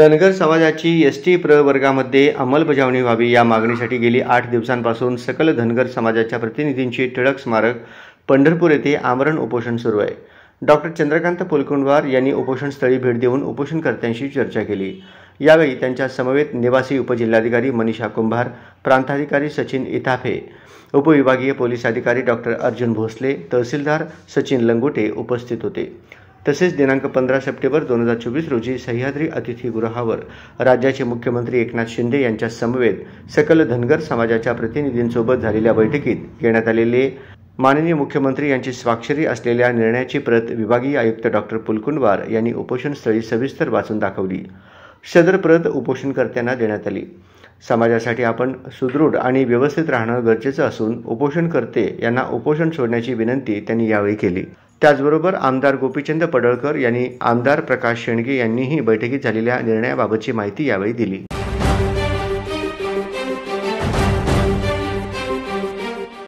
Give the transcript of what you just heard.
धनगर समाजाची एसटी प्रवर्गामध्ये अंमलबजावणी व्हावी या मागणीसाठी गेली 8 दिवसांपासून सकल धनगर समाजाच्या प्रतिनिधींची टिळक स्मारक पंढरपूर येथे आमरण उपोषण सुरू आहे। डॉक्टर चंद्रकांत पुलकुंडवार यांनी उपोषणस्थळी भेट देऊन उपोषणकर्त्यांशी चर्चा केली। यावेळी त्यांच्या समवेत निवासी उपजिल्हाधिकारी मनीषा कुंभार, प्रांताधिकारी सचिन इथाफे, उपविभागीय पोलीस अधिकारी डॉक्टर अर्जुन भोसले, तहसीलदार सचिन लंगोटे उपस्थित होते। तसेच दिनांक 15 सप्टेंबर 2024 रोजी सह्याद्री अतिथीगृहावर राज्याचे मुख्यमंत्री एकनाथ शिंदे यांच्या समवेत सकल धनगर समाजाच्या प्रतिनिधींसोबत झालेल्या बैठकीत घेण्यात आलेले माननीय मुख्यमंत्री यांची स्वाक्षरी असलेल्या निर्णयाची प्रत विभागीय आयुक्त डॉक्टर पुलकुंडवार यांनी उपोषणस्थळी सविस्तर वाचून दाखवली। सदर प्रत उपोषणकर्त्यांना देण्यात आली। समाजासाठी आपण सुदृढ आणि व्यवस्थित राहणं गरजेचं असून उपोषणकर्ते यांना उपोषण सोडण्याची विनंती त्यांनी यावेळी केली। त्याचबरोबर आमदार गोपीचंद पडळकर यांनी आमदार प्रकाश शेंडगे यांनीही बैठकीत झालेल्या निर्णयाबाबतची माहिती यावेळी दिली।